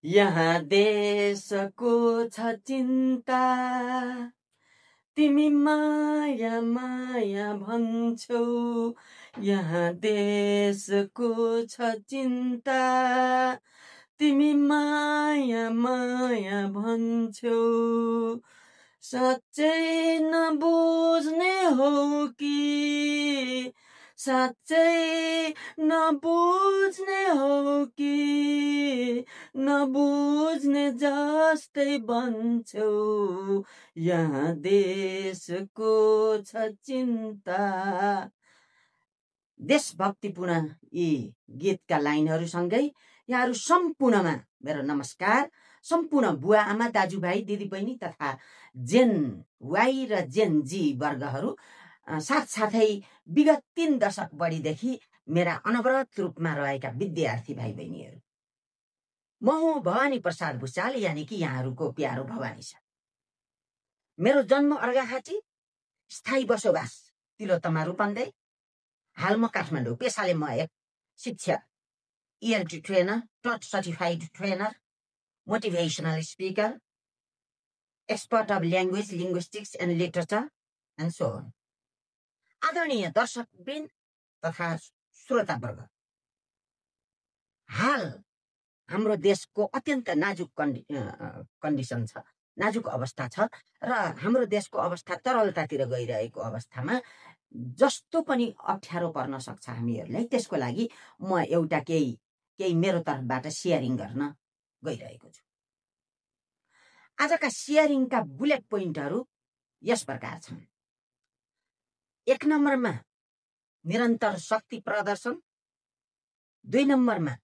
यहाँ देशको छ चिन्ता, तिमी माया माया भन्छौ। यहाँ देशको छ चिन्ता, तिमी माया माया भन्छौ। साँच्चै नबुझ्ने हो कि, साँच्चै नबुझ्ने हो कि, नबुझ्ने जस्तै बन्छौ। यहाँ देशको छ चिन्ता। देशभक्तिपूर्ण यी गीतका लाइनहरूसँगै यहाँहरू सम्पूर्णमा मेरो नमस्कार। सम्पूर्ण बुवा आमा दाजुभाइ दिदीबहिनी तथा जेन वाई र जेन जी वर्गहरू, साथसाथै विगत 3 दशक बढीदेखि मेरा अनवरत रूपमा रहेका विद्यार्थी भाइ बहिनीहरू, म हुँ भवानी प्रसाद भुषाल, यानि कि यहाँहरूको प्यारो भवानी सर। मेरो जन्म अर्घाखाँची, स्थायी बसोबास तिलोत्तमा रूपन्देही। हाल म काठमाडौँ। पेसाले म एक शिक्षक, ELT ट्रेनर, टट certified trainer, motivational speaker, expert of language, linguistics and literature and so on. आदरणीय दर्शकवृन्द तथा श्रोतावर्ग, हाल हाम्रो देशको अत्यन्त नाजुक कन्डिसन छ, नाजुक अवस्था छ र हाम्रो देशको अवस्था तरलतातिर गइरहेको अवस्थामा जस्तो पनि अप्ठ्यारो पर्न सक्छ हामीहरूलाई, त्यसको लागि म एउटा केही मेरो तर्फबाट सेयरिङ गर्न गइरहेको छु। आजका सेयरिङका बुलेट पोइन्टहरू यस प्रकार छन्। 1 नम्बरमा निरन्तर शक्ति प्रदर्शन, 2 नम्बरमा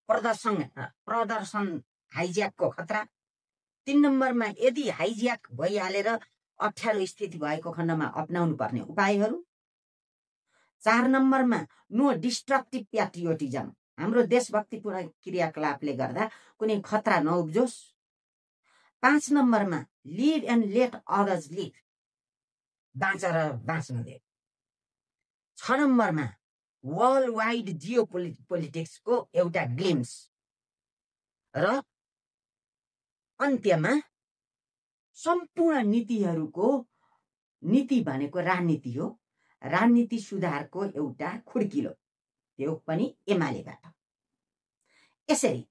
प्रदर्शन हाइज्याकको खतरा, 3 नम्बरमा यदि हाइज्याक भइहालेर अप्ठ्यारो स्थिति भएको खण्डमा अपनाउनु पर्ने उपायहरू, 4 नम्बरमा नो डिस्ट्रक्टिभ प्याट्रियोटिजम, हाम्रो देशभक्तिपूर्ण क्रियाकलापले गर्दा कुनै खतरा नउब्जोस्। 5 नम्बरमा live and let others live, बाँच र बाँच्न दे। 6 नम्बरमा वर्ल्ड वाइड जियो पोलिटिक्सको एउटा ग्लिम्स र अन्त्यमा सम्पूर्ण नीतिहरूको नीति भनेको राजनीति हो, राजनीति सुधारको एउटा खुड्किलो, त्यो पनि एमालेबाट। यसरी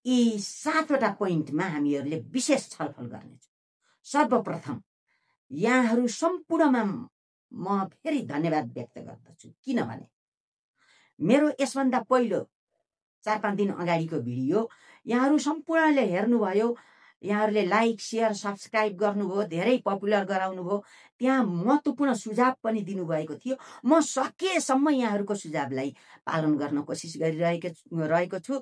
यी 7वटा पोइन्टमा हामीहरूले विशेष छलफल गर्नेछौँ। सर्वप्रथम यहाँहरू सम्पूर्णमा म फेरि धन्यवाद व्यक्त गर्दछु, किनभने मेरो यसभन्दा पहिलो 4-5 दिन अगाडिको भिडियो यहाँहरू सम्पूर्णले हेर्नुभयो, यहाँहरूले लाइक सेयर सब्सक्राइब गर्नुभयो, धेरै पपुलर गराउनुभयो, त्यहाँ महत्त्वपूर्ण सुझाव पनि दिनुभएको थियो। म सकेसम्म यहाँहरूको सुझावलाई पालन गर्न कोसिस गरिरहेको छु।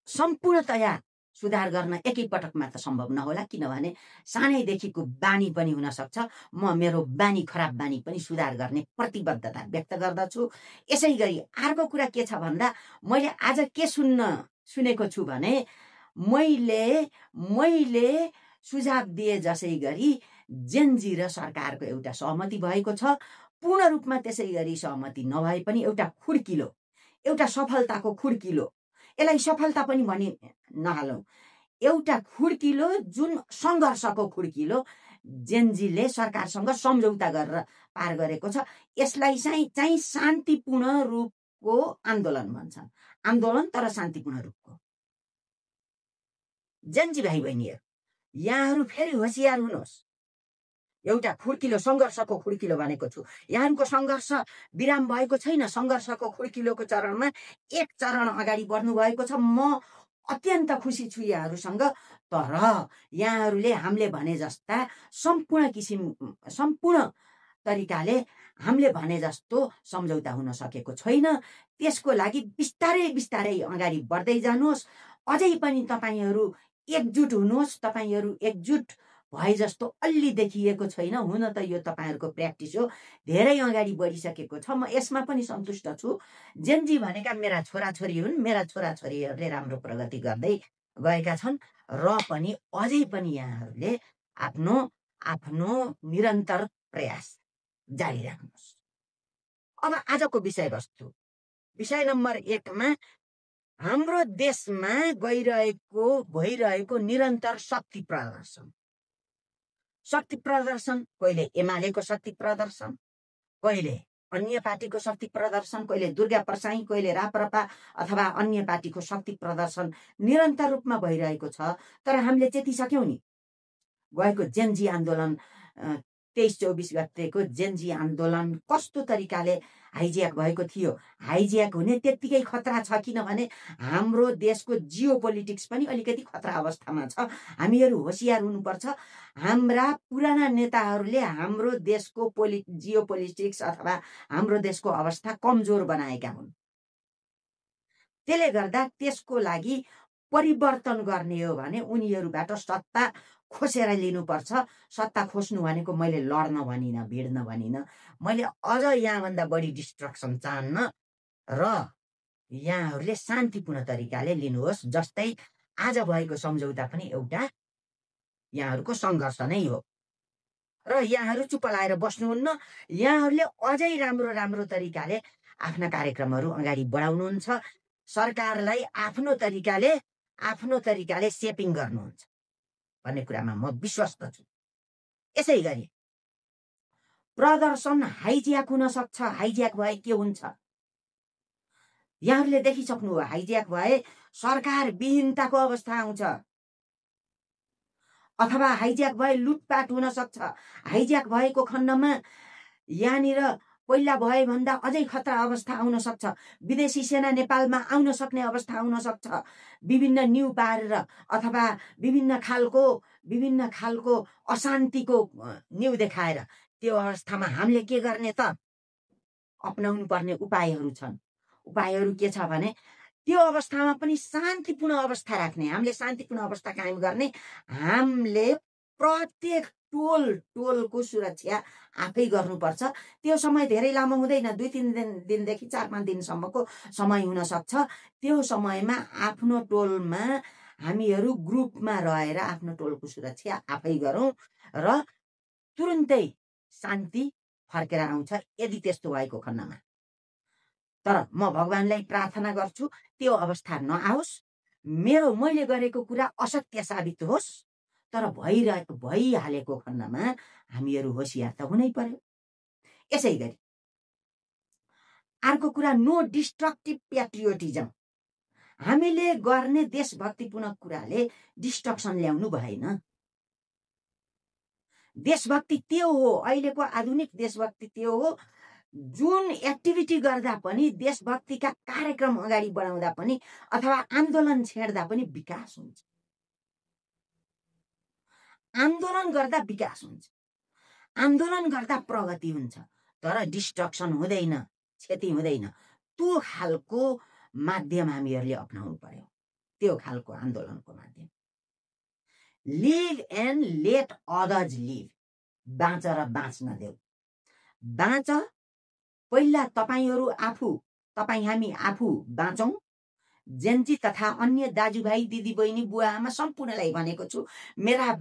सम्पूर्णतया सुधार गर्न एकैपटकमा त सम्भव नहोला, किनभने सानैदेखिको बानी पनि हुन सक्छ। म मेरो बानी, खराब बानी पनि सुधार गर्ने प्रतिबद्धता व्यक्त गर्दछु। यसै गरी अर्को कुरा के छ भन्दा, मैले आज के सुनेको छु भने, मैले सुझाव दिए जसै गरी जेनजी र सरकारको एउटा सहमति भएको छ। पूर्ण रूपमा त्यसै गरी सहमति नभए पनि एउटा खुड्किलो, एउटा सफलताको खुड्किलो, यसलाई सफलता पनि भनि नहालौँ, एउटा खुड्किलो, जुन सङ्घर्षको खुड्किलो जेनजीले सरकारसँग सम्झौता गरेर पार गरेको छ। यसलाई चाहिँ शान्तिपूर्ण रूपको आन्दोलन भन्छन्, आन्दोलन तर शान्तिपूर्ण रूपको। जेनजी भाइ बहिनीहरू, यहाँहरू फेरि होसियार हुनुहोस्। एउटा खुड्किलो, सङ्घर्षको खुड्किलो भनेको छु। यहाँको सङ्घर्ष विराम भएको छैन। सङ्घर्षको खुड्किलोको चरणमा एक चरण अगाडि बढ्नु भएको छ। म अत्यन्त खुसी छु यहाँहरूसँग। तर यहाँहरूले हामीले भने जस्ता सम्पूर्ण तरिकाले हामीले भने जस्तो सम्झौता हुन सकेको छैन। त्यसको लागि बिस्तारै बिस्तारै अगाडि बढ्दै जानुहोस्। अझै पनि तपाईँहरू एकजुट हुनुहोस्। तपाईँहरू एकजुट भए जस्तो अलि देखिएको छैन। हुन त यो तपाईँहरूको प्र्याक्टिस हो, धेरै अगाडि बढिसकेको छ। म यसमा पनि सन्तुष्ट छु। जेनजी भनेका मेरा छोराछोरी हुन्। मेरा छोराछोरीहरूले राम्रो प्रगति गर्दै गएका छन् र पनि अझै पनि यहाँहरूले आफ्नो निरन्तर प्रयास जारी राख्नुहोस्। अब आजको विषय नम्बर 1मा हाम्रो देशमा भइरहेको निरन्तर शक्ति प्रदर्शन कहिले एमालेको शक्ति प्रदर्शन, कहिले अन्य पार्टीको शक्ति प्रदर्शन, कहिले दुर्गा प्रसाई, कहिले राप्रपा अथवा अन्य पार्टीको शक्ति प्रदर्शन निरन्तर रूपमा भइरहेको छ। तर हामीले चेतिसक्यौँ नि, गएको जेनजी आन्दोलन 23-24 गतेको जेनजी आन्दोलन कस्तो तरिकाले हाइज्याक भएको थियो। हाइज्याक हुने त्यत्तिकै खतरा छ, किनभने हाम्रो देशको जियो पोलिटिक्स पनि अलिकति खतरा अवस्थामा छ। हामीहरू होसियार हुनुपर्छ। हाम्रा पुराना नेताहरूले हाम्रो देशको जियो पोलिटिक्स अथवा हाम्रो देशको अवस्था कमजोर बनाएका हुन्। त्यसले गर्दा त्यसको लागि परिवर्तन गर्ने हो भने उनीहरूबाट सत्ता खोसेर लिनुपर्छ। सत्ता खोज्नु भनेको मैले लड्न भनिन, भिड्न भनिन, मैले अझ यहाँभन्दा बढी डिस्ट्रक्सन चाहन्न र यहाँहरूले शान्तिपूर्ण तरिकाले लिनुहोस्। जस्तै आज भएको सम्झौता पनि एउटा यहाँहरूको सङ्घर्ष नै हो र यहाँहरू चुप लाएर बस्नुहुन्न। यहाँहरूले अझै राम्रो तरिकाले आफ्ना कार्यक्रमहरू अगाडि बढाउनुहुन्छ, सरकारलाई आफ्नो तरिकाले सेपिङ गर्नुहुन्छ भन्ने कुरामा म विश्वस्त छु। यसै गरी प्रदर्शन हाइज्याक हुन सक्छ। हाइज्याक भए के हुन्छ यहाँहरूले देखिसक्नु हो। हाइज्याक भए सरकार विहीनताको अवस्था आउँछ, अथवा हाइज्याक भए लुटपाट हुन सक्छ। हाइज्याक भएको खण्डमा यहाँनिर पहिला भए भन्दा अझै खतरा अवस्था आउन सक्छ। विदेशी सेना नेपालमा आउन सक्ने अवस्था आउन सक्छ, विभिन्न न्यु पारेर अथवा विभिन्न खालको अशान्तिको न्यु देखाएर। त्यो अवस्थामा हामीले के गर्ने त? अपनाउनु पर्ने उपायहरू छन्। उपायहरू के छ भने त्यो अवस्थामा पनि शान्तिपूर्ण अवस्था राख्ने, हामीले शान्तिपूर्ण अवस्था कायम गर्ने। हामीले प्रत्येक टोलको सुरक्षा आफै गर्नुपर्छ। त्यो समय धेरै लामो हुँदैन, 2-3 दिनदेखि 4-5 दिनसम्मको समय हुन सक्छ। त्यो समयमा आफ्नो टोलमा हामीहरू ग्रुपमा रहेर आफ्नो टोलको सुरक्षा आफै गरौँ र तुरुन्तै शान्ति फर्केर आउँछ यदि त्यस्तो भएको खण्डमा। तर म भगवानलाई प्रार्थना गर्छु त्यो अवस्था नआओस्, मैले गरेको कुरा असत्य साबित होस्। तर भइहालेको खण्डमा हामीहरू होसियार त हुनै पर्यो। यसै गरी अर्को कुरा, नो डिस्ट्रक्टिभ प्याट्रियोटिजम। हामीले गर्ने देशभक्तिपूर्ण कुराले डिस्ट्रक्सन ल्याउनु भएन। देशभक्ति त्यो हो, अहिलेको आधुनिक देशभक्ति त्यो हो। जुन एक्टिभिटी गर्दा पनि, देशभक्तिका कार्यक्रम अगाडि बढाउँदा पनि अथवा आन्दोलन छेड्दा पनि विकास हुन्छ। आन्दोलन गर्दा विकास हुन्छ, आन्दोलन गर्दा प्रगति हुन्छ, तर डिस्ट्रक्सन हुँदैन, क्षति हुँदैन। त्यो खालको माध्यम हामीहरूले अपनाउनु पर्यो, त्यो खालको आन्दोलनको माध्यम। Live and let others live. बाँच र बाँच्न देऊ। बाँच, पहिला हामी आफू बाँचौँ। जेनजी तथा अन्य दाजुभाइ दिदीबहिनी बुवा आमा सम्पूर्णलाई भनेको छु, मेरा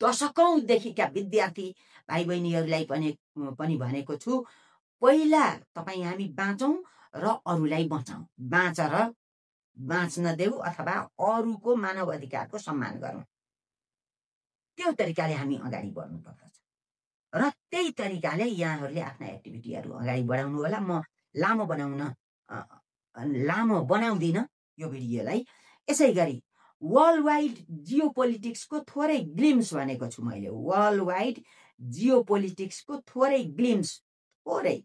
दशकौंदेखिका विद्यार्थी भाइ बहिनीहरूलाई पनि भनेको छु, पहिला हामी बाँचौँ र अरूलाई बचाउँ। बाँच र बाँच्न देऊ अथवा अरूको मानव अधिकारको सम्मान गरौँ। त्यो तरिकाले हामी अगाडि बढ्नु पर्दछ र त्यही तरिकाले यहाँहरूले आफ्ना एक्टिभिटीहरू अगाडि बढाउनु होला। म लामो बनाउँदिन यो भिडियोलाई। यसै गरी वर्ल्ड वाइड जियो पोलिटिक्सको थोरै ग्लिम्स भनेको छु मैले। वर्ल्ड वाइड जियो पोलिटिक्सको थोरै ग्लिम्स, थोरै,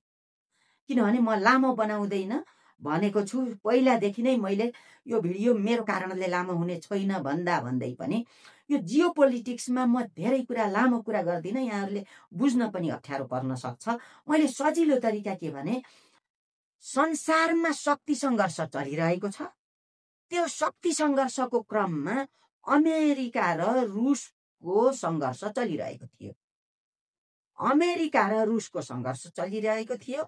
किनभने म लामो बनाउँदैन भनेको छु। पहिलादेखि नै मैले यो भिडियो मेरो कारणले लामो हुने छैन भन्दै पनि यो जियो पोलिटिक्समा म धेरै लामो कुरा गर्दिनँ। यहाँहरूले बुझ्न पनि अप्ठ्यारो पर्न सक्छ। मैले सजिलो तरिका के भने, संसारमा शक्ति सङ्घर्ष चलिरहेको छ। त्यो शक्ति सङ्घर्षको क्रममा अमेरिका र रुसको सङ्घर्ष चलिरहेको थियो। अमेरिका र रुसको सङ्घर्ष चलिरहेको थियो।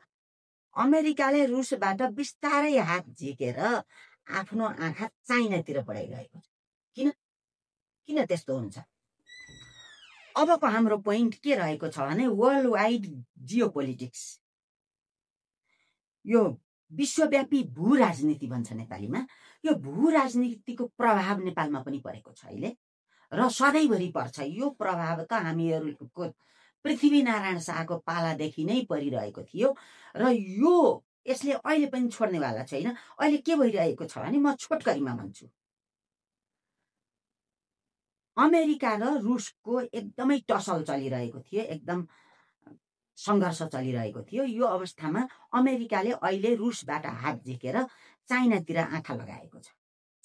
अमेरिकाले रुसबाट बिस्तारै हात झिकेर आफ्नो आँखा चाइनातिर बढाइरहेको छ। किन त्यस्तो हुन्छ? अबको हाम्रो पोइन्ट के रहेको छ भने, वर्ल्ड वाइड जियो पोलिटिक्स। यो विश्वव्यापी भू राजनीति भन्छ नेपालीमा। यो भू राजनीतिको प्रभाव नेपालमा पनि परेको छ अहिले र सधैँभरि पर्छ। यो प्रभाव त हामीहरूको पृथ्वीनारायण शाहको पालादेखि नै परिरहेको थियो र यसले अहिले पनि छोड्नेवाला छैन। अहिले के भइरहेको छ भने म छोटकरीमा भन्छु, अमेरिका र रुसको एकदमै टसल चलिरहेको थियो, एकदम सङ्घर्ष चलिरहेको थियो। यो अवस्थामा अमेरिकाले अहिले रुसबाट हात झिकेर चाइनातिर आँखा लगाएको छ,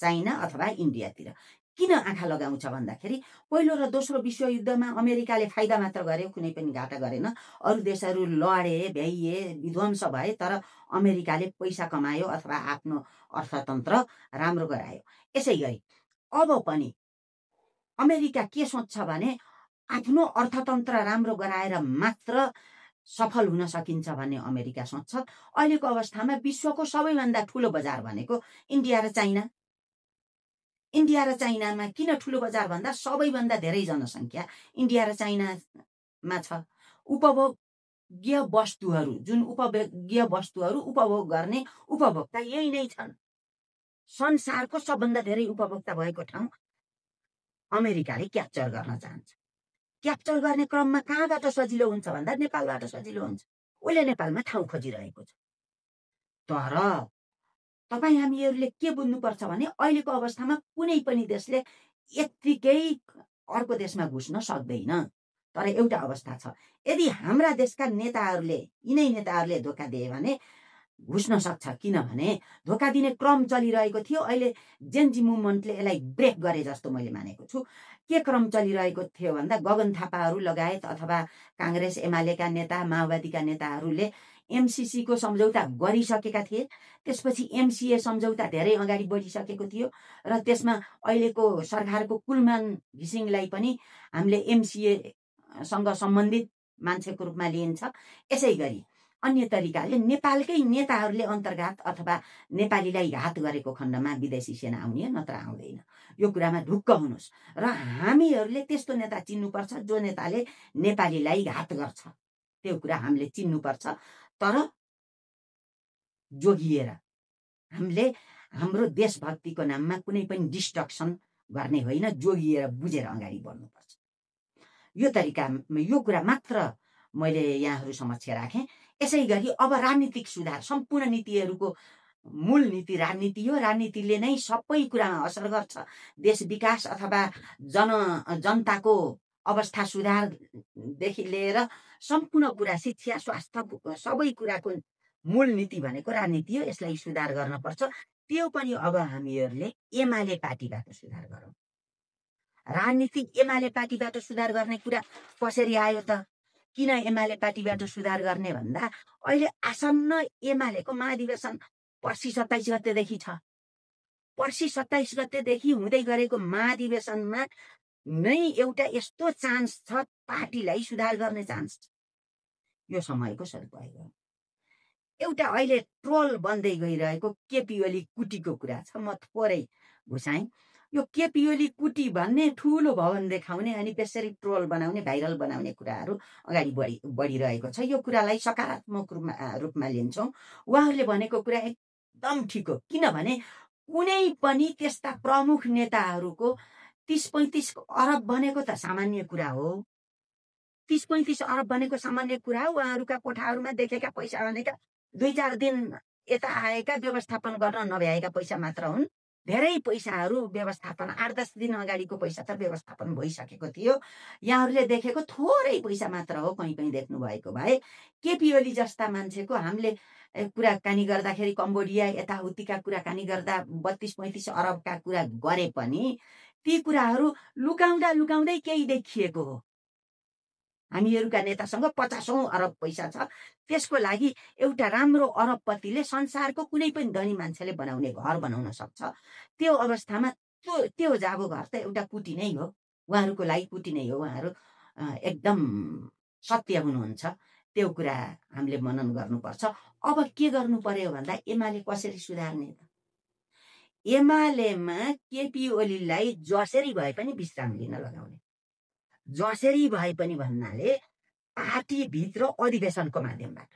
चाइना अथवा इन्डियातिर। किन आँखा लगाउँछ भन्दाखेरि पहिलो र दोस्रो विश्वयुद्धमा अमेरिकाले फाइदा मात्र गर्यो, कुनै पनि घाटा गरेन। अरू देशहरू लडे, भ्याइए, विध्वंस भए, तर अमेरिकाले पैसा कमायो अथवा आफ्नो अर्थतन्त्र राम्रो गरायो। यसै गरी अब पनि अमेरिका के सोच्छ भने आफ्नो अर्थतन्त्र राम्रो गराएर मात्र सफल हुन सकिन्छ भन्ने अमेरिका सोच्छ। अहिलेको अवस्थामा विश्वको सबैभन्दा ठुलो बजार भनेको इन्डिया र चाइना। इन्डिया र चाइनामा किन ठुलो बजार भन्दा सबैभन्दा धेरै जनसङ्ख्या इन्डिया र चाइनामा छ। उपभोग्य वस्तुहरू, जुन उपभोग्य वस्तुहरू उपभोग गर्ने उपभोक्ता यही नै छन्। संसारको सबभन्दा धेरै उपभोक्ता भएको ठाउँ अमेरिकाले क्याप्चर गर्न चाहन्छ। क्याप्चर गर्ने क्रममा कहाँबाट सजिलो हुन्छ भन्दा नेपालबाट सजिलो हुन्छ। उसले नेपालमा ठाउँ खोजिरहेको छ। तर तपाईँ हामीहरूले के बुझ्नुपर्छ भने अहिलेको अवस्थामा कुनै पनि देशले यत्तिकै अर्को देशमा घुस्न सक्दैन। तर एउटा अवस्था छ, यदि हाम्रा देशका नेताहरूले, यिनै नेताहरूले धोका दिए भने घुस्न सक्छ। किनभने धोका दिने क्रम चलिरहेको थियो। अहिले जेनजी मुभमेन्टले यसलाई ब्रेक गरे जस्तो मैले मानेको छु। के क्रम चलिरहेको थियो भन्दा गगन थापाहरू लगायत अथवा काङ्ग्रेस एमालेका नेता, माओवादीका नेताहरूले एमसिसीको सम्झौता गरिसकेका थिए। त्यसपछि एमसिए सम्झौता धेरै अगाडि बढिसकेको थियो र त्यसमा अहिलेको सरकारको कुलमान घिसिङलाई पनि हामीले एमसिएसँग सम्बन्धित मान्छेको रूपमा लिइन्छ। यसै गरी अन्य तरिकाले नेपालकै नेताहरूले अन्तर्घात अथवा नेपालीलाई घात गरेको खण्डमा विदेशी सेना आउने, नत्र आउँदैन। यो कुरामा ढुक्क हुनुहोस् र हामीहरूले त्यस्तो नेता चिन्नुपर्छ जो नेताले नेपालीलाई घात गर्छ। त्यो कुरा हामीले चिन्नुपर्छ। तर जोगिएर हामीले हाम्रो देशभक्तिको नाममा कुनै पनि डिस्ट्रक्सन गर्ने होइन, जोगिएर बुझेर अगाडि बढ्नुपर्छ। यो कुरा मात्र मैले यहाँहरू समक्ष राखेँ। यसै गरी अब राजनीतिक सुधार, सम्पूर्ण नीतिहरूको मूल नीति राजनीति हो। राजनीतिले नै सबै कुरामा असर गर्छ। देश विकास अथवा जनताको अवस्था सुधारदेखि लिएर सम्पूर्ण कुरा, शिक्षा, स्वास्थ्य, सबै कुराको मूल नीति भनेको राजनीति हो। यसलाई सुधार गर्नुपर्छ। त्यो पनि अब हामीहरूले एमाले पार्टीबाट सुधार गरौँ। राजनीति एमाले पार्टीबाट सुधार गर्ने कुरा कसरी आयो त? किन एमाले पार्टीबाट सुधार गर्ने भन्दा अहिले आसन्न एमालेको महाधिवेशन पर्सि 27 गतेदेखि छ। पर्सि 27 गतेदेखि हुँदै गरेको महाधिवेशनमा नै एउटा यस्तो चान्स छ, पार्टीलाई सुधार गर्ने चान्स छ। यो समयको सदुपयोग गर्नु। एउटा अहिले ट्रोल बन्दै गइरहेको केपी ओली कुटीको कुरा छ। म थोरै घुसाएँ। यो केपी ओली कुटी भन्ने ठुलो भवन देखाउने अनि त्यसरी ट्रोल बनाउने, भाइरल बनाउने कुराहरू अगाडि बढिरहेको छ। यो कुरालाई सकारात्मक रूपमा लिन्छौँ। उहाँहरूले भनेको कुरा एकदम ठिक हो। किनभने कुनै पनि त्यस्ता प्रमुख नेताहरूको 30-35 अरब बनेको त सामान्य कुरा हो। 30-35 अरब बनेको सामान्य कुरा हो। उहाँहरूका कोठाहरूमा देखेका पैसा भनेका 2-4 दिन यता आएका व्यवस्थापन गर्न नभ्याएका पैसा मात्र हुन्। धेरै पैसाहरू व्यवस्थापन 8-10 दिन अगाडिको पैसा त व्यवस्थापन भइसकेको थियो। यहाँहरूले देखेको थोरै पैसा मात्र हो। कहीँ कहीँ देख्नु भएको भए केपी ओली जस्ता मान्छेको हामीले कुराकानी गर्दाखेरि कम्बोडिया यताउतिका कुराकानी गर्दा 32-35 अरबका कुरा गरे पनि ती कुराहरू लुकाउँदै केही देखिएको हो। हामीहरूका नेतासँग 50औं अरब पैसा छ। त्यसको लागि एउटा राम्रो अरबपतिले संसारको कुनै पनि धनी मान्छेले बनाउने घर बनाउन सक्छ। त्यो अवस्थामा त्यो जाबो घर त एउटा कुटी नै हो। उहाँहरूको लागि कुटी नै हो। उहाँहरू एकदम सत्य हुनुहुन्छ। त्यो कुरा हामीले मनन गर्नुपर्छ। अब के गर्नु पर्यो भन्दा एमाले कसरी सुधार्ने त? एमालेमा केपी ओलीलाई जसरी भए पनि विश्राम लिन लगाउने। जसरी भए पनि भन्नाले पार्टीभित्र अधिवेशनको माध्यमबाट,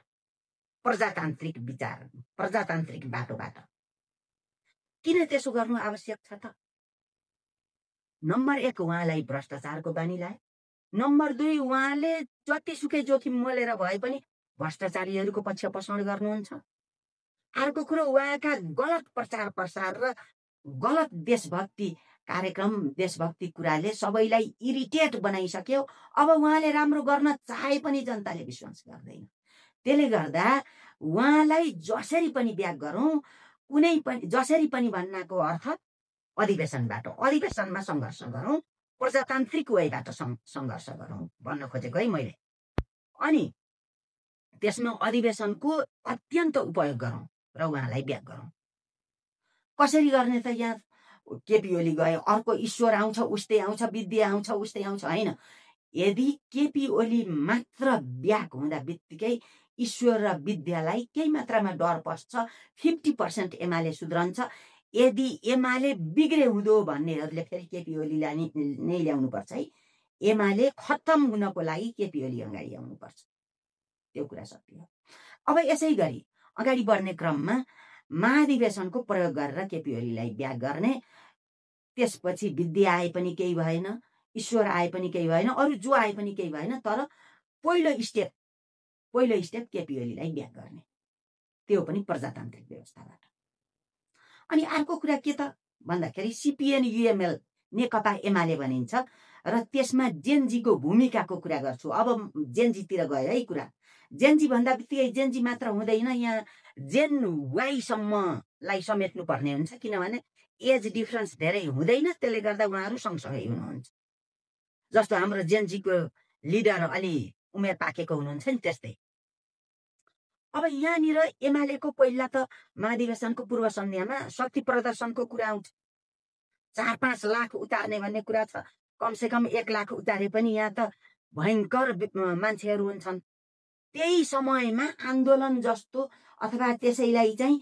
प्रजातान्त्रिक विचार, प्रजातान्त्रिक बाटोबाट। किन त्यसो गर्नु आवश्यक छ त? नम्बर 1 उहाँलाई भ्रष्टाचारको बानी लाए। नम्बर 2 उहाँले जतिसुकै जोखिम मोलेर भए पनि भ्रष्टाचारीहरूको पक्ष पोषण गर्नुहुन्छ। अर्को कुरो उहाँका गलत प्रचार प्रसार र गलत देशभक्ति कार्यक्रम, देशभक्ति कुराले सबैलाई इरिटेट बनाइसक्यो। अब उहाँले राम्रो गर्न चाहे पनि जनताले विश्वास गर्दैन। त्यसले गर्दा उहाँलाई जसरी पनि ब्याक गरौँ, कुनै पनि जसरी पनि भन्नाको अर्थ अधिवेशनबाट, अधिवेशनमा सङ्घर्ष गरौँ, प्रजातान्त्रिक वेबाट सङ्घर्ष गरौँ भन्न खोजेको है मैले। अनि त्यसमा अधिवेशनको अत्यन्त उपयोग गरौँ र उहाँलाई ब्याक गरौँ। कसरी गर्ने त? यहाँ केपी ओली गए, अर्को ईश्वर आउँछ उस्तै आउँछ, विद्या आउँछ उस्तै आउँछ, होइन। यदि केपी ओली मात्र ब्याक हुँदा बित्तिकै ईश्वर र विद्यालाई केही मात्रामा डर पस्छ, 50% एमाले सुध्रन्छ। यदि एमाले बिग्रे हुँदो भन्नेहरूले फेरि केपी ओलीलाई नै ल्याउनुपर्छ है। एमाले खत्तम हुनको लागि केपी ओली अगाडि आउनुपर्छ, त्यो कुरा सत्य हो। अब यसै गरी अगाडि बढ्ने क्रममा महाधिवेशनको प्रयोग गरेर केपी ओलीलाई ब्याक गर्ने, त्यसपछि विद्या आए पनि केही भएन, ईश्वर आए पनि केही भएन, अरू जो आए पनि केही भएन, तर पहिलो स्टेप केपी ओलीलाई ब्याक गर्ने, त्यो पनि प्रजातान्त्रिक व्यवस्थाबाट। अनि अर्को कुरा के त भन्दाखेरि सिपिएन युएमएल नेकपा एमाले भनिन्छ र त्यसमा जेनजीको भूमिकाको कुरा गर्छु। अब जेनजीतिर गयो है कुरा। जेनजी भन्दा बित्तिकै जेनजी मात्र हुँदैन, यहाँ जेन वाईसम्मलाई समेट्नु पर्ने हुन्छ, किनभने एज डिफरेन्स धेरै हुँदैन, त्यसले गर्दा उहाँहरू सँगसँगै हुनुहुन्छ। जस्तो हाम्रो जेनजीको लिडर अलि उमेर पाकेको हुनुहुन्छ नि, त्यस्तै। अब यहाँनिर एमालेको पहिला त महाधिवेशनको पूर्व सन्ध्यामा शक्ति प्रदर्शनको कुरा आउँछ। 4-5 लाख उतार्ने भन्ने कुरा छ। कमसेकम 1 लाख उतारे पनि यहाँ त भयङ्कर मान्छेहरू हुन्छन्। त्यही समयमा आन्दोलन जस्तो अथवा त्यसैलाई चाहिँ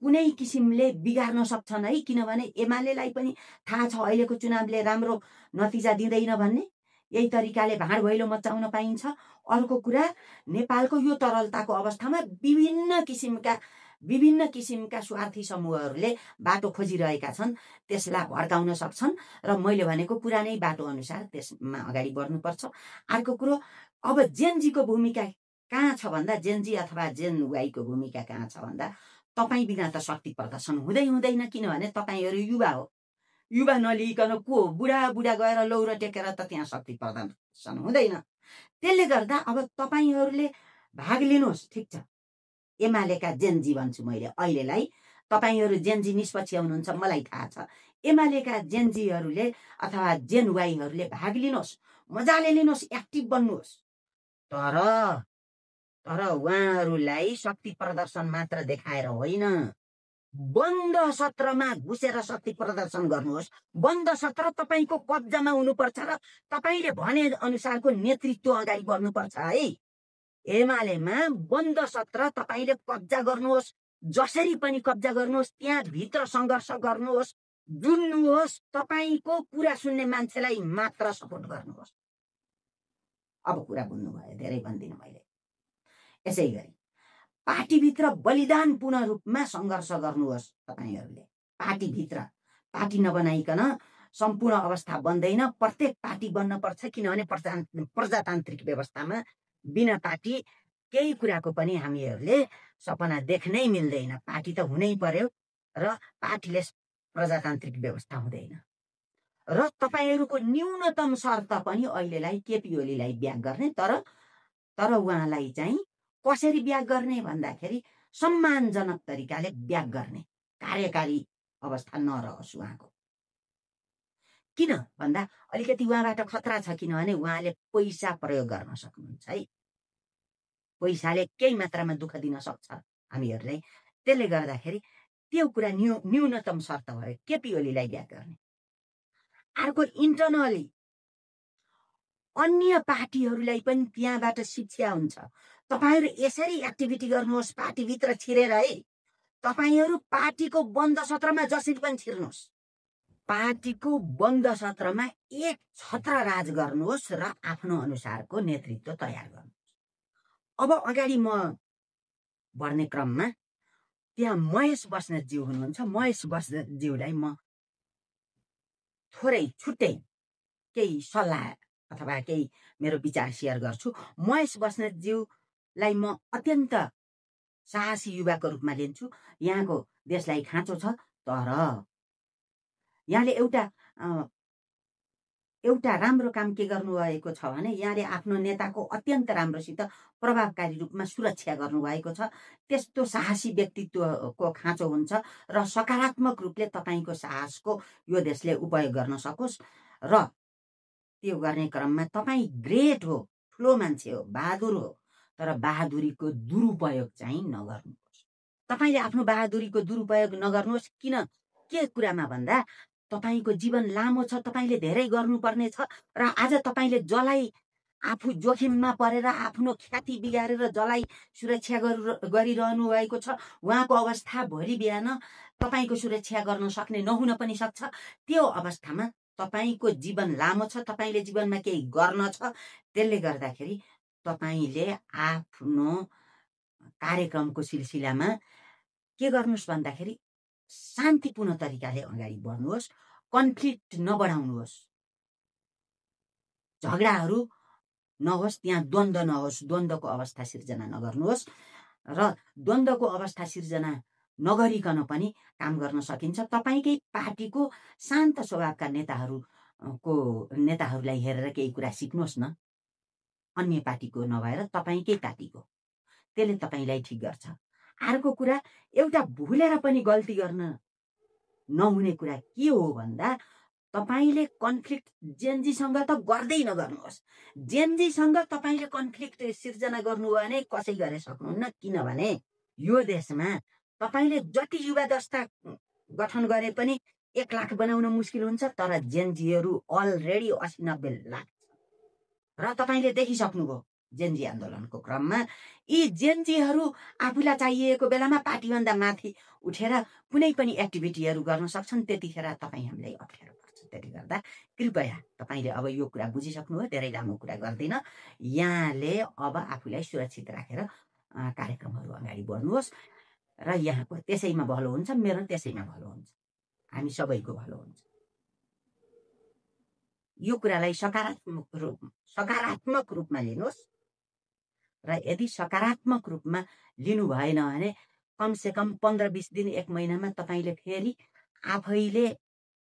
कुनै किसिमले बिगार्न सक्छन् है, किनभने एमालेलाई पनि थाहा छ अहिलेको चुनावले राम्रो नतिजा दिँदैन भन्ने। यही तरिकाले भाँड भैलो मचाउन पाइन्छ। अर्को कुरा, नेपालको यो तरलताको अवस्थामा विभिन्न किसिमका स्वार्थी समूहहरूले बाटो खोजिरहेका छन्, त्यसलाई भड्काउन सक्छन् र मैले भनेको पुरानै बाटो अनुसार त्यसमा अगाडि बढ्नुपर्छ। अर्को कुरो, अब जेनजीको भूमिका कहाँ छ भन्दा, जेनजी अथवा जेन वाईको भूमिका कहाँ छ भन्दा, तपाईँ बिना त शक्ति प्रदर्शन हुँदैन, किनभने तपाईँहरू युवा हो। युवा नलिकन को बुढा गएर लौरो टेकेर त त्यहाँ शक्ति प्रदर्शन हुँदैन। त्यसले गर्दा अब तपाईँहरूले भाग लिनुहोस्, ठिक छ। एमालेका जेनजी भन्छु मैले अहिलेलाई, तपाईँहरू जेनजी निष्पक्ष हुनुहुन्छ मलाई थाहा छ। एमालेका जेनजीहरूले अथवा जेन वाईहरूले भाग लिनुहोस्, मजाले लिनुहोस्, एक्टिभ बन्नुहोस्। तर उहाँहरूलाई शक्ति प्रदर्शन मात्र देखाएर होइन, बन्द सत्रमा घुसेर शक्ति प्रदर्शन गर्नुहोस्। बन्द सत्र तपाईँको कब्जामा हुनुपर्छ र तपाईँले भने अनुसारको नेतृत्व अगाडि बढ्नुपर्छ है। एमालेमा बन्द सत्र तपाईँले कब्जा गर्नुहोस्, जसरी पनि कब्जा गर्नुहोस्, त्यहाँ भित्र सङ्घर्ष गर्नुहोस्, जुन्नुहोस्, तपाईँको कुरा सुन्ने मान्छेलाई मात्र सपोर्ट गर्नुहोस्। अब कुरा बुझ्नुभयो, धेरै भन्दिनँ मैले। यसै गरी पार्टीभित्र बलिदानपूर्ण रूपमा सङ्घर्ष गर्नुहोस् तपाईँहरूले। पार्टी नबनाइकन सम्पूर्ण अवस्था बन्दैन। प्रत्येक पार्टी बन्नपर्छ, किनभने प्रजातान्त्रिक व्यवस्थामा बिना पार्टी केही कुराको पनि हामीहरूले सपना देख्नै मिल्दैन। पार्टी त हुनै पर्यो र पार्टीले प्रजातान्त्रिक व्यवस्था हुँदैन। र तपाईँहरूको न्यूनतम शर्त पनि अहिलेलाई केपी ओलीलाई ब्याक गर्ने, तर उहाँलाई चाहिँ कसरी ब्याक गर्ने भन्दाखेरि सम्मानजनक तरिकाले ब्याक गर्ने, कार्यकारी अवस्था नरहोस् उहाँको। किन भन्दा अलिकति उहाँबाट खतरा छ, किनभने उहाँले पैसा प्रयोग गर्न सक्नुहुन्छ है। पैसाले केही मात्रामा दुःख दिन सक्छ हामीहरूलाई। त्यसले गर्दाखेरि त्यो कुरा न्यूनतम शर्त भयो केपी ओलीलाई ब्याक गर्ने। अर्को, इन्टरनली अन्य पार्टीहरूलाई पनि त्यहाँबाट शिक्षा हुन्छ। तपाईँहरू यसरी एक्टिभिटी गर्नुहोस् पार्टीभित्र छिरेर है। तपाईँहरू पार्टीको बन्द सत्रमा जसरी पनि छिर्नुहोस्, पार्टीको बन्द सत्रमा एक छत्र राज गर्नुहोस् र आफ्नो अनुसारको नेतृत्व तयार गर्नुहोस्। अब अगाडि म बढ्ने क्रममा त्यहाँ महेश बस्नेतज्यू हुनुहुन्छ। महेश बस्नेतज्यूलाई म थोरै छुट्टै केही सल्लाह अथवा केही मेरो विचार सेयर गर्छु। महेश बस्नेतज्यूलाई म अत्यन्त साहसी युवाको रूपमा लिन्छु। यहाँको देशलाई खाँचो छ, तर यहाँले एउटा राम्रो काम के गर्नुभएको छ भने यहाँले आफ्नो नेताको अत्यन्त राम्रोसित प्रभावकारी रूपमा सुरक्षा गर्नुभएको छ। त्यस्तो साहसी व्यक्तित्वको खाँचो हुन्छ र सकारात्मक रूपले तपाईँको साहसको यो देशले उपयोग गर्न सकोस् र त्यो गर्ने क्रममा तपाईँ ग्रेट हो, ठुलो मान्छे हो, बहादुर हो, तर बहादुरीको दुरुपयोग चाहिँ नगर्नुहोस्। तपाईँले आफ्नो बहादुरीको दुरुपयोग नगर्नुहोस्। के कुरामा भन्दा तपाईँको जीवन लामो छ, तपाईँले धेरै गर्नुपर्ने छ र आज तपाईँले जसलाई आफू जोखिममा परेर आफ्नो ख्याति बिगारेर जसलाई सुरक्षा गरिरहनु भएको छ उहाँको अवस्था भोलि बिहान तपाईँको सुरक्षा गर्न सक्ने नहुन पनि सक्छ। त्यो अवस्थामा तपाईँको जीवन लामो छ, तपाईँले जीवनमा केही गर्न छ। त्यसले गर्दाखेरि तपाईँले आफ्नो कार्यक्रमको सिलसिलामा के गर्नुहोस् भन्दाखेरि शान्तिपूर्ण तरिकाले अगाडि बढ्नुहोस्, कन्फ्लिक्ट नबढाउनुहोस्, झगडाहरू नहोस्, त्यहाँ द्वन्द्व नहोस्, द्वन्द्वको अवस्था सिर्जना नगर्नुहोस् र द्वन्द्वको अवस्था सिर्जना नगरिकन पनि काम गर्न सकिन्छ। तपाईँकै पार्टीको शान्त स्वभावका नेताहरूलाई हेरेर केही कुरा सिक्नुहोस् न, अन्य पार्टीको नभएर तपाईँकै पार्टीको। त्यसले तपाईँलाई ठिक गर्छ। अर्को कुरा, एउटा भुलेर पनि गल्ती गर्न नहुने कुरा के हो भन्दा तपाईले कन्फ्लिक्ट जेनजीसँग त गर्दै नगर्नुहोस्। जेनजीसँग तपाईले कन्फ्लिक्ट सिर्जना गर्नु भने कसै गरे सक्नुहुन्न। किनभने यो देशमा तपाईले जति युवा दस्ता गठन गरे पनि 1 लाख बनाउन मुस्किल हुन्छ, तर जेनजीहरू अलरेडी 80-90 लाख र तपाईले देखिसक्नुभयो जेनजी आन्दोलनको क्रममा यी जेनजीहरू आफूलाई चाहिएको बेलामा पार्टीभन्दा माथि उठेर कुनै पनि एक्टिभिटीहरू गर्न सक्छन्। त्यतिखेर तपाईँ हामीलाई अप्ठ्यारो पर्छ। त्यसले गर्दा कृपया तपाईँले अब यो कुरा बुझिसक्नुभयो, धेरै लामो कुरा गर्दिन। यहाँले अब आफूलाई सुरक्षित राखेर कार्यक्रमहरू अगाडि बढ्नुहोस् र यहाँको त्यसैमा भलो हुन्छ, मेरो त्यसैमा भलो हुन्छ, हामी सबैको भलो हुन्छ। यो कुरालाई सकारात्मक रूपमा लिनुहोस् र यदि सकारात्मक रूपमा लिनु भएन भने कमसेकम 15-20 दिन 1 महिनामा तपाईले फेरि आफैले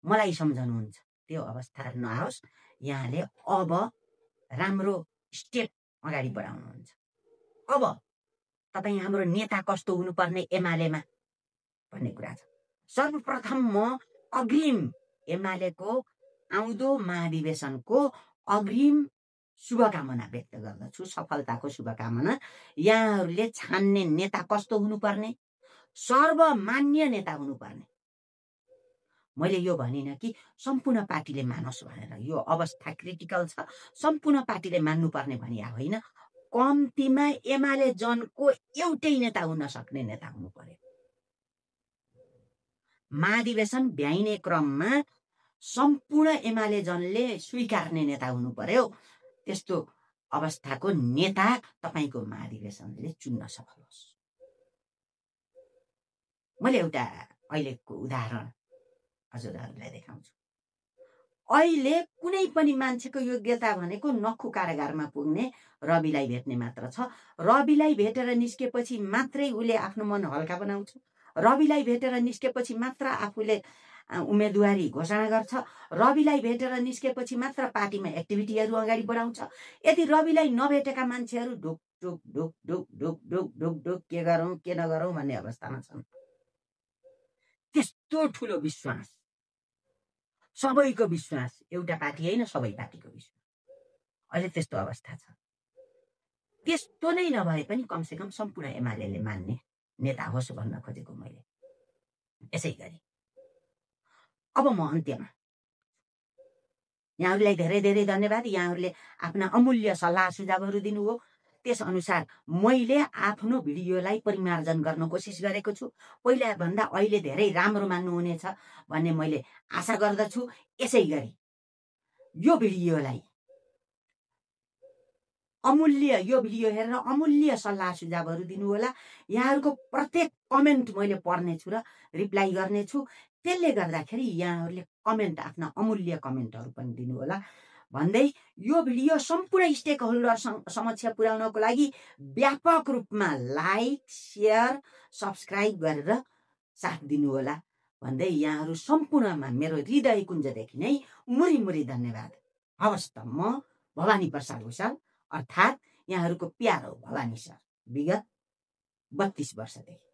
मलाई सम्झनुहुन्छ। त्यो अवस्था नआओस्। यहाँले अब राम्रो स्टेप अगाडि बढाउनुहुन्छ। अब तपाईँ हाम्रो नेता कस्तो हुनुपर्ने एमालेमा भन्ने कुरा छ। सर्वप्रथम म अग्रिम एमालेको आउँदो महाधिवेशनको अग्रिम शुभकामना व्यक्त गर्दछु, सफलताको शुभकामना। यहाँहरूले छान्ने नेता कस्तो हुनुपर्ने, सर्वमान्य नेता हुनुपर्ने। मैले यो भनिनँ कि सम्पूर्ण पार्टीले मानोस् भनेर, यो अवस्था क्रिटिकल छ, सम्पूर्ण पार्टीले मान्नुपर्ने भनिया होइन। कम्तीमा एमाले जनको एउटै नेता हुन सक्ने नेता हुनु पर्यो। महाधिवेशन भ्याइने क्रममा सम्पूर्ण एमाले जनले स्वीकार्ने नेता हुनु पर्यो। त्यस्तो अवस्थाको नेता तपाईको महाधिवेशनले चुन्न सफल होस्। मैले एउटा अहिलेको उदाहरण हजुरहरूलाई देखाउँछु। अहिले कुनै पनि मान्छेको योग्यता भनेको नक्खु कारागारमा पुग्ने, रविलाई भेट्ने मात्र छ। रविलाई भेटेर निस्केपछि मात्रै उसले आफ्नो मन हल्का बनाउँछ। रविलाई भेटेर निस्केपछि मात्र आफूले उम्मेदवारी घोषणा गर्छ। रविलाई भेटेर निस्केपछि मात्र पार्टीमा एक्टिभिटीहरू अगाडि बढाउँछ। यदि रविलाई नभेटेका मान्छेहरू ढुक ढुक ढुक ढुक ढुक ढुक ढुक ढुक के गरौँ के नगरौँ भन्ने अवस्थामा छन्। त्यस्तो ठुलो विश्वास, सबैको विश्वास, एउटा पार्टी होइन सबै पार्टीको विश्वास, अहिले त्यस्तो अवस्था छ। त्यस्तो नै नभए पनि कमसेकम सम्पूर्ण एमालेले मान्ने नेता होस् भन्न खोजेको मैले। यसै गरी अब म अन्त्यमा यहाँहरूलाई धेरै धेरै धन्यवाद। यहाँहरूले आफ्ना अमूल्य सल्लाह सुझावहरू दिनुभयो। त्यस अनुसार मैले आफ्नो भिडियोलाई परिमार्जन गर्न कोसिस गरेको छु। पहिला भन्दा अहिले धेरै राम्रो मान्नुहुनेछ भन्ने मैले आशा गर्दछु। यसै गरी यो भिडियोलाई अमूल्य यो भिडियो हेरेर अमूल्य सल्लाह सुझावहरू दिनुहोला। यहाँहरूको प्रत्येक कमेन्ट मैले पढ्नेछु र रिप्लाई गर्नेछु। त्यसले गर्दाखेरि यहाँहरूले कमेन्ट, आफ्ना अमूल्य कमेन्टहरू पनि दिनुहोला भन्दै यो भिडियो सम्पूर्ण स्टेक होल्डर समक्ष पुर्याउनको लागि व्यापक रूपमा लाइक, सेयर, सब्सक्राइब गरेर साथ दिनुहोला भन्दै यहाँहरू सम्पूर्णमा मेरो हृदय कुञ्जदेखि नै मुरी धन्यवाद। हवस् त, म भवानी प्रसाद भुषाल अर्थात् यहाँहरूको प्यारो भवानी सर, विगत 32 वर्षदेखि।